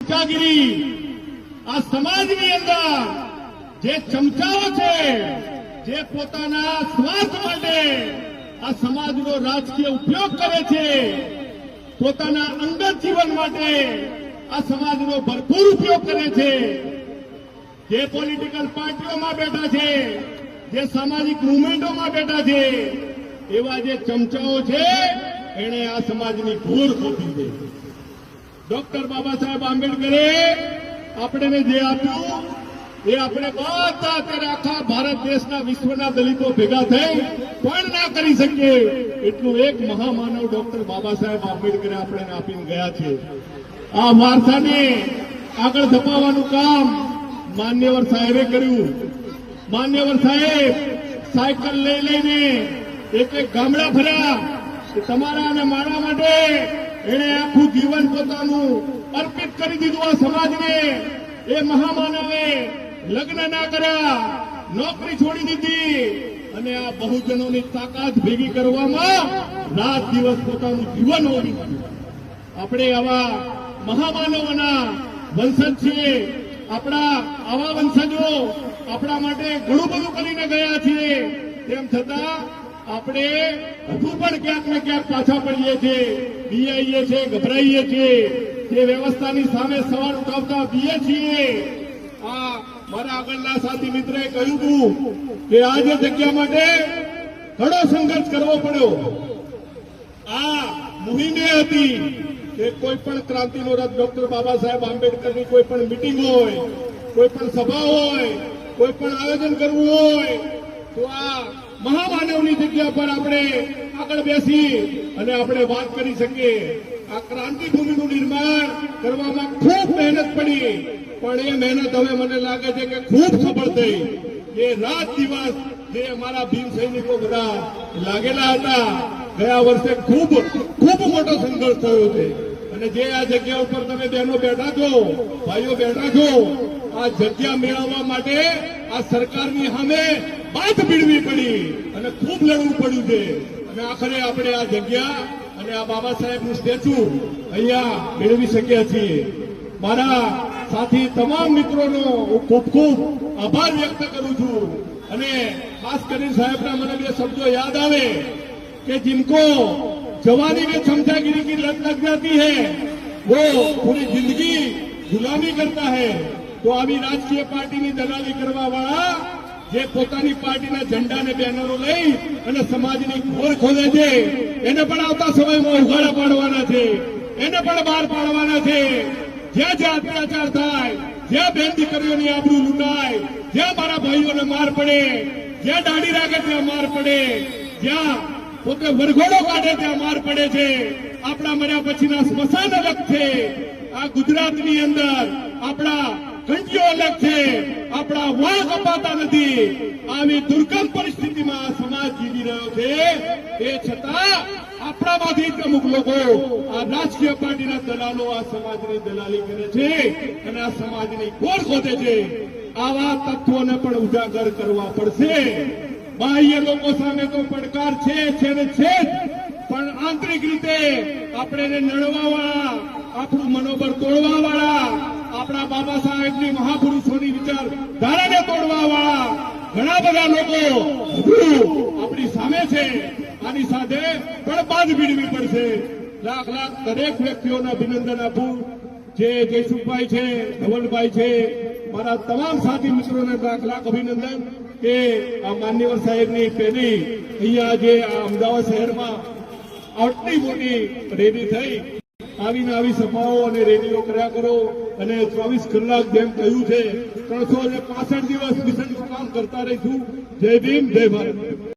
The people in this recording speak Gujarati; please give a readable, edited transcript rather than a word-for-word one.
ચમચાગીરી આ સમાજની અંદર જે ચમચાઓ છે, જે પોતાના સ્વાર્થ માટે આ સમાજનો રાજકીય ઉપયોગ કરે છે, પોતાના અંગત જીવન માટે આ સમાજનો ભરપૂર ઉપયોગ કરે છે, જે પોલિટિકલ પાર્ટીઓમાં બેઠા છે, જે સામાજિક મુવમેન્ટોમાં બેઠા છે, એવા જે ચમચાઓ છે એણે આ સમાજની ઘોર ખોટી છે. ડોક્ટર બાબા સાહેબ આંબેડકરે આપણને જે આપ્યું એ આપણે બધા અત્યારે આખા ભારત દેશના વિશ્વના દલિતો ભેગા થઈ પણ ના કરી શકીએ એટલું એક મહામાનવ ડોક્ટર બાબા સાહેબ આંબેડકરે આપણને આપીને ગયા છે. આ વારસાને આગળ ધપાવવાનું કામ માન્યવર સાહેબે કર્યું. માન્યવર સાહેબ સાયકલ લઈ લઈને એક ગામડા ફર્યા. તમારા અને મારા માટે એણે આખું જીવન પોતાનું અર્પિત કરી દીધું આ સમાજને. એ મહામાનવે લગ્ન ના કર્યા, નોકરી છોડી દીધી અને આ બહુજનોની તાકાત ભેગી કરવામાં રાત દિવસ પોતાનું જીવન ઓળી દીધું. આપણે આવા મહામાનવોના વંશજ છીએ. આપણા આવા વંશજો આપણા માટે ઘણું બધું કરીને ગયા છીએ. તેમ છતાં આપણે હજુ પણ ક્યાંક ને ક્યાંક પાછા પડીએ છીએ, બિયાઈએ છીએ, ગભરાઈએ છીએ. જે વ્યવસ્થાની સામે સવાલ ઉઠાવતા બીએ છીએ. આ મારા આગળના સાથી મિત્રએ કહ્યું હતું કે આ જે જગ્યા માટે ઘણો સંઘર્ષ કરવો પડ્યો. આ મુહિમ એ હતી કે કોઈ પણ ક્રાંતિનો રથ ડોક્ટર બાબા સાહેબ આંબેડકરની કોઈ પણ મિટિંગ હોય, કોઈ પણ સભા હોય, કોઈ પણ આયોજન કરવું હોય તો આ મહામાનવની જગ્યા પર આપણે આગળ બેસી અને આપણે વાત કરી શકીએ. આ ક્રાંતિભૂમિનું નિર્માણ કરવામાં ખૂબ મહેનત પડી, પણ એ મહેનત હવે મને લાગે છે કે ખૂબ સફળ થઈ. એ રાત દિવસ જે અમારા ભીમ સૈનિકો બધા લાગેલા હતા, ગયા વર્ષે ખૂબ મોટો સંઘર્ષ થયો છે. અને જે આ જગ્યા ઉપર તમે બહેનો બેઠા છો, ભાઈઓ બેઠા છો, આ જગ્યા મેળવવા માટે આ સરકારની સામે બાથ ભીડવી પડી અને ખૂબ લડવું પડ્યું છે. અને આખરે આપણે આ જગ્યા અને આ બાબા સાહેબનું સ્ટેચ્યુ અહીંયા મેળવી શક્યા છીએ. મારા સાથી તમામ મિત્રોનો હું ખૂબ આભાર વ્યક્ત કરું છું. અને ખાસ કરીને સાહેબના મને બે શબ્દો યાદ આવે કે जिनको जवानी में चमचागिरी की लत लग जाती है वो पूरी जिंदगी गुलामी करता है. तो આવી રાજકીય પાર્ટીની દલાલી કરવા વાળા જે પોતાની પાર્ટીના ઝંડાને બેનરો લઈ અને સમાજની ઘોર ખોલે છે, એને પણ આવતા સમયમાં ઉઘાડા પાડવાના છે, એને પણ બહાર પાડવાના છે. જ્યાં જ્યાં અત્યાચાર થાય, જ્યાં બેન દીકરીઓની આબરૂ લૂંટાય, જ્યાં મારા ભાઈઓને માર પડે, જ્યાં દાઢી રાખે ત્યાં માર પડે, જ્યાં પોતે વરઘોડો કાઢે ત્યાં માર પડે છે. આપણા મર્યા પછીના સ્મશાન અલગ છે. આ ગુજરાતની અંદર આપણા કંઠીઓ અલગ છે. આપણા વાળ કપાતા નથી. આવી દુર્ગમ પરિસ્થિતિમાં સમાજ જીવી રહ્યો છે. એ છતાં આપણામાંથી અમુક લોકો આ રાજકીય પાર્ટીના દલાલો આ સમાજની દલાલી કરે છે અને આ સમાજની ઘોર ખોદે છે. આવા તત્વોને પણ ઉજાગર કરવા પડશે. બાહ્ય લોકો સામે તો પડકાર છે ને છે જ, પણ આંતરિક રીતે આપણે નડવા વાળા, આપણું મનોબળ તોડવા વાળા, આપણા બાબા સાહેબની મહાપુરુષોની વિચારધારાને તોડવા વાળા ઘણા બધા લોકો આપણી સામે છે. આની સાથે પણ બાદ ભીડવી પડશે. લાખ દરેક વ્યક્તિઓને અભિનંદન આપું. જે જયસુખભાઈ છે, ધવલભાઈ છે, મારા તમામ સાથી મિત્રોને લાખ અભિનંદન કે આ માન્યવર સાહેબની પહેલી અહીંયા જે અમદાવાદ શહેરમાં આટલી મોટી રેલી થઈ. આવીને આવી સભાઓ અને રેલીઓ કર્યા કરો અને 24 કલાક જેમ કહ્યું છે 365 દિવસ મિશન કામ કરતા રહીશું. જય ભીમ, જય ભારત.